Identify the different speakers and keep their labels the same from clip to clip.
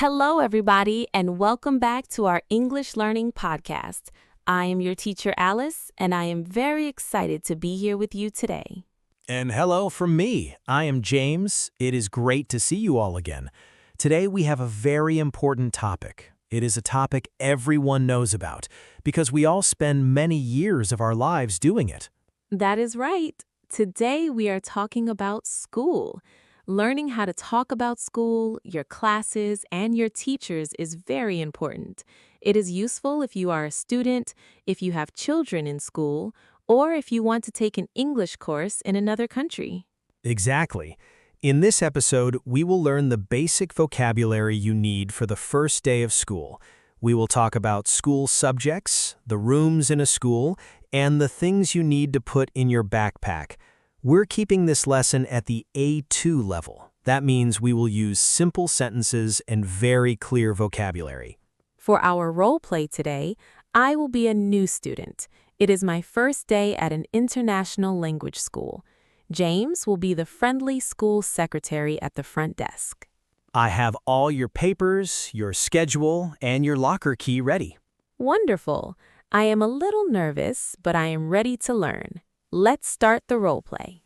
Speaker 1: Hello, everybody, and welcome back to our English Learning Podcast. I am your teacher, Alice, and I am very excited to be here with you today.
Speaker 2: And hello from me. I am James. It is great to see you all again. Today we have a very important topic. It is a topic everyone knows about because we all spend many years of our lives doing it.
Speaker 1: That is right. Today we are talking about school. Learning how to talk about school, your classes, and your teachers is very important. It is useful if you are a student, if you have children in school, or if you want to take an English course in another country.
Speaker 2: Exactly. In this episode, we will learn the basic vocabulary you need for the first day of school. We will talk about school subjects, the rooms in a school, and the things you need to put in your backpack. We're keeping this lesson at the A2 level. That means we will use simple sentences and very clear vocabulary.
Speaker 1: For our role play today, I will be a new student. It is my first day at an international language school. James will be the friendly school secretary at the front desk.
Speaker 2: I have all your papers, your schedule, and your locker key ready.
Speaker 1: Wonderful. I am a little nervous, but I am ready to learn. Let's start the role play.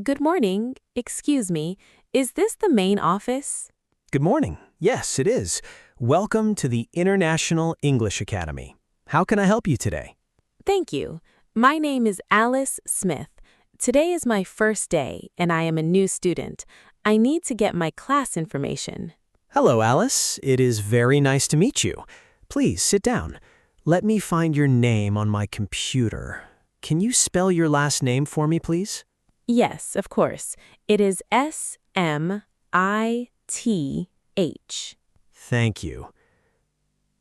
Speaker 1: Good morning. Excuse me. Is this the main office?
Speaker 2: Good morning. Yes, it is. Welcome to the International English Academy. How can I help you today?
Speaker 1: Thank you. My name is Alice Smith. Today is my first day, and I am a new student. I need to get my class information.
Speaker 2: Hello, Alice. It is very nice to meet you. Please sit down. Let me find your name on my computer. Can you spell your last name for me, please?
Speaker 1: Yes, of course. It is Smith.
Speaker 2: Thank you.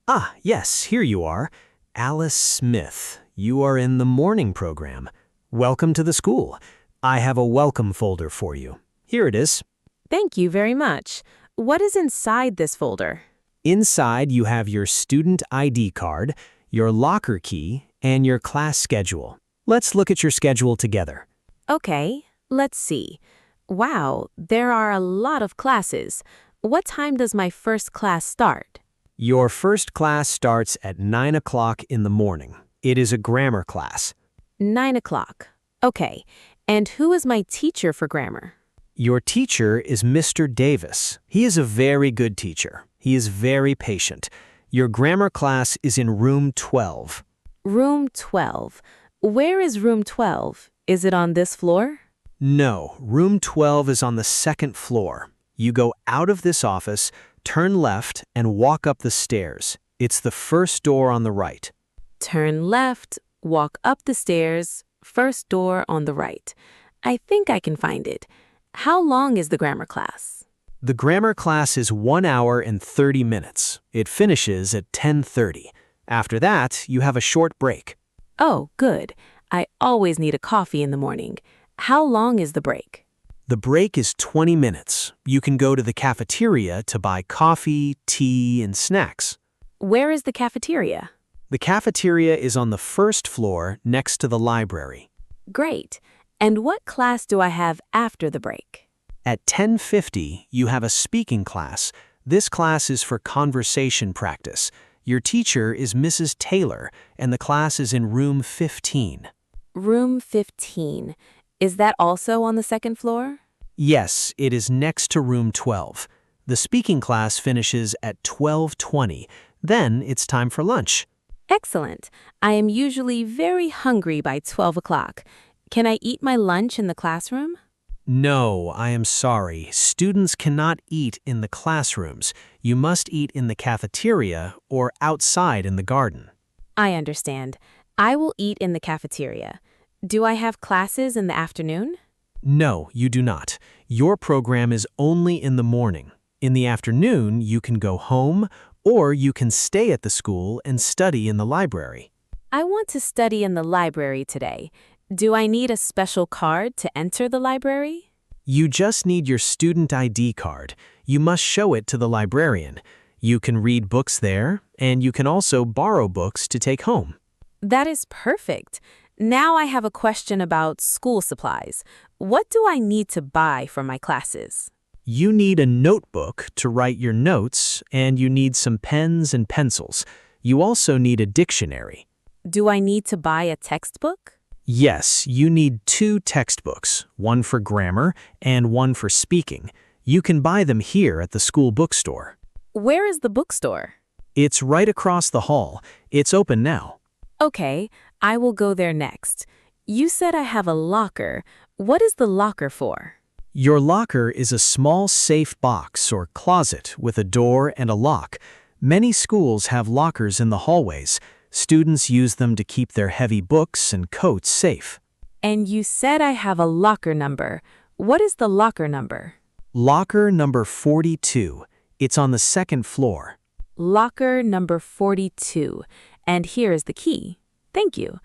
Speaker 2: Ah, yes, here you are. Alice Smith. You are in the morning program. Welcome to the school. I have a welcome folder for you. Here it is.
Speaker 1: Thank you very much. What is inside this folder?
Speaker 2: Inside, you have your student ID card, your locker key, and your class schedule. Let's look at your schedule together.
Speaker 1: Okay, let's see. Wow, there are a lot of classes. What time does my first class start?
Speaker 2: Your first class starts at 9 o'clock in the morning. It is a grammar class.
Speaker 1: 9 o'clock. Okay, and who is my teacher for grammar?
Speaker 2: Your teacher is Mr. Davis. He is a very good teacher. He is very patient. Your grammar class is in room 12.
Speaker 1: Room 12. Where is room 12? Is it on this floor?
Speaker 2: No, room 12 is on the second floor. You go out of this office, turn left, and walk up the stairs. It's the first door on the right.
Speaker 1: Turn left, walk up the stairs, first door on the right. I think I can find it. How long is the grammar class?
Speaker 2: The grammar class is 1 hour and 30 minutes. It finishes at 10:30. After that, you have a short break.
Speaker 1: Oh, good. I always need a coffee in the morning. How long is the break?
Speaker 2: The break is 20 minutes. You can go to the cafeteria to buy coffee, tea, and snacks.
Speaker 1: Where is the cafeteria?
Speaker 2: The cafeteria is on the first floor next to the library.
Speaker 1: Great. And what class do I have after the break?
Speaker 2: At 10:50, you have a speaking class. This class is for conversation practice. Your teacher is Mrs. Taylor, and the class is in room 15.
Speaker 1: Room 15. Is that also on the second floor?
Speaker 2: Yes, it is next to room 12. The speaking class finishes at 12:20. Then it's time for lunch.
Speaker 1: Excellent. I am usually very hungry by 12 o'clock. Can I eat my lunch in the classroom?
Speaker 2: No, I am sorry. Students cannot eat in the classrooms. You must eat in the cafeteria or outside in the garden.
Speaker 1: I understand. I will eat in the cafeteria. Do I have classes in the afternoon?
Speaker 2: No, you do not. Your program is only in the morning. In the afternoon, you can go home or you can stay at the school and study in the library.
Speaker 1: I want to study in the library today. Do I need a special card to enter the library?
Speaker 2: You just need your student ID card. You must show it to the librarian. You can read books there, and you can also borrow books to take home.
Speaker 1: That is perfect. Now I have a question about school supplies. What do I need to buy for my classes?
Speaker 2: You need a notebook to write your notes, and you need some pens and pencils. You also need a dictionary.
Speaker 1: Do I need to buy a textbook?
Speaker 2: Yes, you need 2 textbooks, one for grammar and one for speaking. You can buy them here at the school bookstore.
Speaker 1: Where is the bookstore?
Speaker 2: It's right across the hall. It's open now.
Speaker 1: Okay, I will go there next. You said I have a locker. What is the locker for?
Speaker 2: Your locker is a small safe box or closet with a door and a lock. Many schools have lockers in the hallways. Students use them to keep their heavy books and coats safe.
Speaker 1: And you said I have a locker number. What is the locker number?
Speaker 2: Locker number 42. It's on the 2nd floor.
Speaker 1: Locker number 42. And here is the key. Thank you.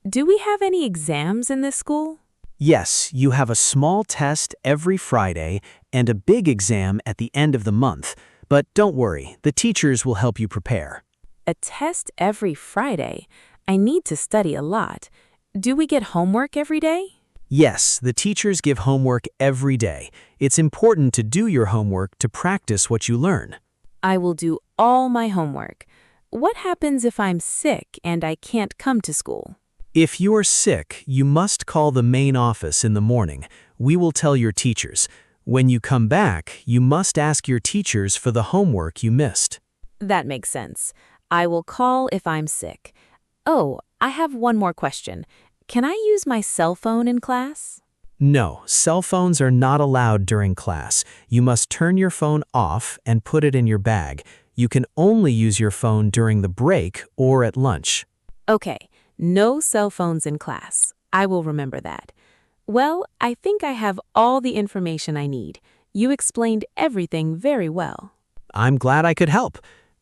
Speaker 1: Do we have any exams in this school?
Speaker 2: Yes, you have a small test every Friday and a big exam at the end of the month. But don't worry, the teachers will help you prepare.
Speaker 1: A test every Friday. I need to study a lot. Do we get homework every day?
Speaker 2: Yes, the teachers give homework every day. It's important to do your homework to practice what you learn.
Speaker 1: I will do all my homework. What happens if I'm sick and I can't come to school?
Speaker 2: If you are sick, you must call the main office in the morning. We will tell your teachers. When you come back, you must ask your teachers for the homework you missed.
Speaker 1: That makes sense. I will call if I'm sick. Oh, I have one more question. Can I use my cell phone in class?
Speaker 2: No, cell phones are not allowed during class. You must turn your phone off and put it in your bag. You can only use your phone during the break or at lunch.
Speaker 1: Okay, no cell phones in class. I will remember that. Well, I think I have all the information I need. You explained everything very well.
Speaker 2: I'm glad I could help.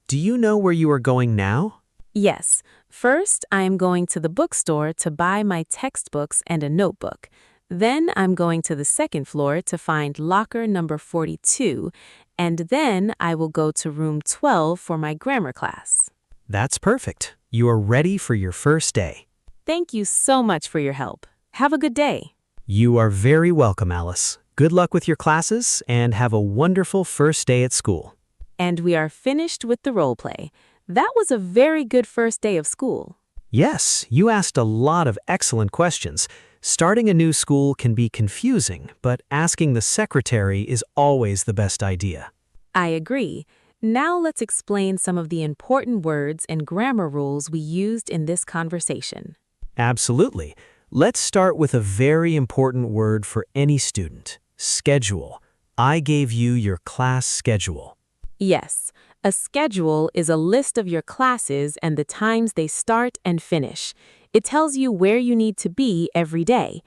Speaker 2: Do you know where you are going now?
Speaker 1: Yes. First, I am going to the bookstore to buy my textbooks and a notebook. Then I'm going to the 2nd floor to find locker number 42, and then I will go to room 12 for my grammar class.
Speaker 2: That's perfect. You are ready for your first day.
Speaker 1: Thank you so much for your help. Have a good day.
Speaker 2: You are very welcome, Alice. Good luck with your classes and have a wonderful first day at school.
Speaker 1: And we are finished with the role play. That was a very good first day of school.
Speaker 2: Yes, you asked a lot of excellent questions. Starting a new school can be confusing, but asking the secretary is always the best idea.
Speaker 1: I agree. Now let's explain some of the important words and grammar rules we used in this conversation.
Speaker 2: Absolutely. Let's start with a very important word for any student: schedule. I gave you your class schedule.
Speaker 1: Yes, a schedule is a list of your classes and the times they start and finish. It tells you where you need to be every day.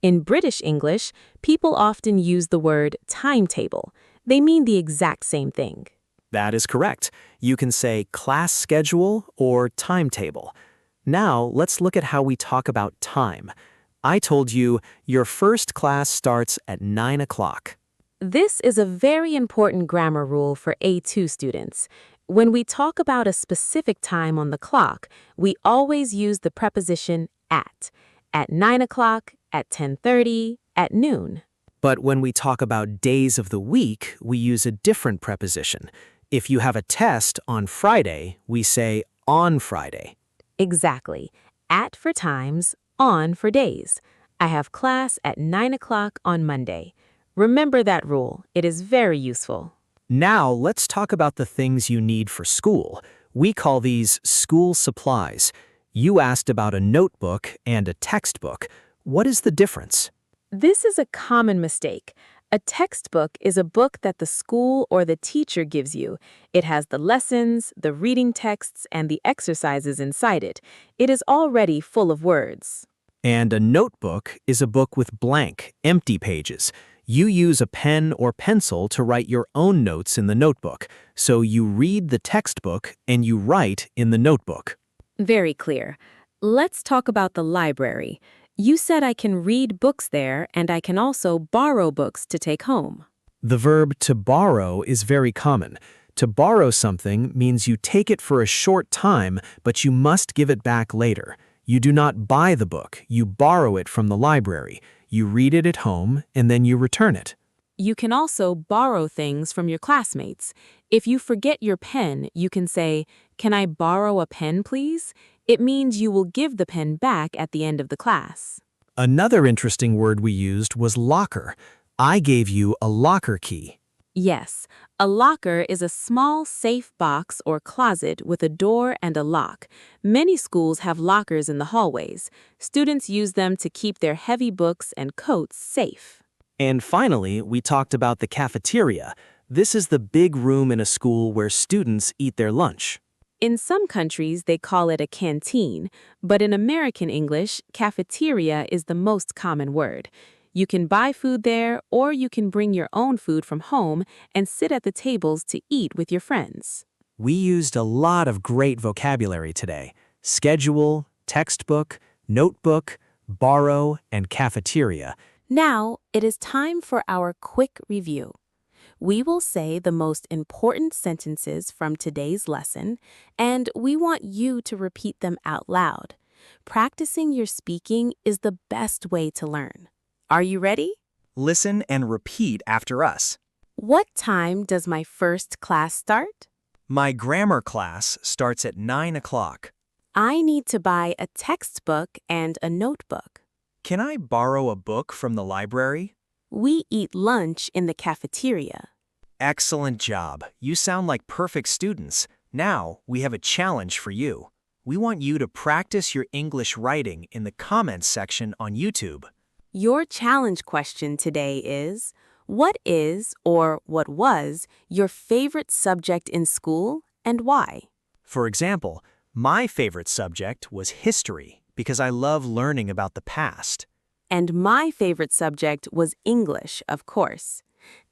Speaker 1: In British English, people often use the word timetable. They mean the exact same thing.
Speaker 2: That is correct. You can say class schedule or timetable. Now, let's look at how we talk about time. I told you your first class starts at 9 o'clock.
Speaker 1: This is a very important grammar rule for A2 students. When we talk about a specific time on the clock, we always use the preposition at 9 o'clock, at 10:30, at noon.
Speaker 2: But when we talk about days of the week, we use a different preposition. If you have a test on Friday, we say on Friday.
Speaker 1: Exactly. At for times, on for days. I have class at 9 o'clock on Monday. Remember that rule. It is very useful.
Speaker 2: Now, let's talk about the things you need for school. We call these school supplies. You asked about a notebook and a textbook. What is the difference?
Speaker 1: This is a common mistake. A textbook is a book that the school or the teacher gives you. It has the lessons, the reading texts, and the exercises inside it. It is already full of words.
Speaker 2: And a notebook is a book with blank, empty pages. You use a pen or pencil to write your own notes in the notebook. So you read the textbook and you write in the notebook.
Speaker 1: Very clear. Let's talk about the library. You said I can read books there and I can also borrow books to take home.
Speaker 2: The verb to borrow is very common. To borrow something means you take it for a short time, but you must give it back later. You do not buy the book, you borrow it from the library. You read it at home and then you return it.
Speaker 1: You can also borrow things from your classmates. If you forget your pen, you can say, "Can I borrow a pen, please?" It means you will give the pen back at the end of the class.
Speaker 2: Another interesting word we used was locker. I gave you a locker key.
Speaker 1: Yes, a locker is a small, safe box or closet with a door and a lock. Many schools have lockers in the hallways. Students use them to keep their heavy books and coats safe.
Speaker 2: And finally, we talked about the cafeteria. This is the big room in a school where students eat their lunch.
Speaker 1: In some countries, they call it a canteen, but in American English, cafeteria is the most common word. You can buy food there, or you can bring your own food from home and sit at the tables to eat with your friends.
Speaker 2: We used a lot of great vocabulary today. Schedule, textbook, notebook, borrow, and cafeteria.
Speaker 1: Now, it is time for our quick review. We will say the most important sentences from today's lesson, and we want you to repeat them out loud. Practicing your speaking is the best way to learn. Are you ready?
Speaker 3: Listen and repeat after us.
Speaker 1: What time does my first class start?
Speaker 3: My grammar class starts at 9 o'clock.
Speaker 1: I need to buy a textbook and a notebook.
Speaker 3: Can I borrow a book from the library?
Speaker 1: We eat lunch in the cafeteria.
Speaker 3: Excellent job. You sound like perfect students. Now, we have a challenge for you. We want you to practice your English writing in the comments section on YouTube.
Speaker 1: Your challenge question today is, what is or what was your favorite subject in school and why?
Speaker 3: For example, my favorite subject was history because I love learning about the past.
Speaker 1: And my favorite subject was English, of course.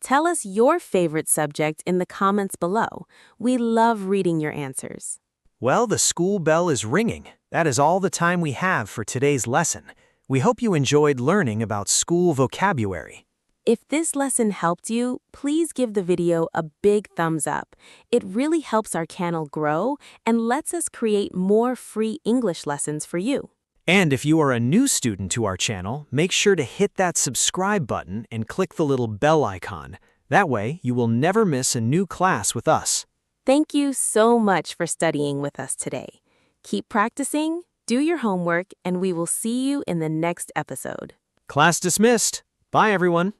Speaker 1: Tell us your favorite subject in the comments below. We love reading your answers.
Speaker 3: Well, the school bell is ringing. That is all the time we have for today's lesson. We hope you enjoyed learning about school vocabulary.
Speaker 1: If this lesson helped you, please give the video a big thumbs up. It really helps our channel grow and lets us create more free English lessons for you.
Speaker 3: And if you are a new student to our channel, make sure to hit that subscribe button and click the little bell icon. That way, you will never miss a new class with us.
Speaker 1: Thank you so much for studying with us today. Keep practicing, do your homework, and we will see you in the next episode.
Speaker 3: Class dismissed. Bye, everyone.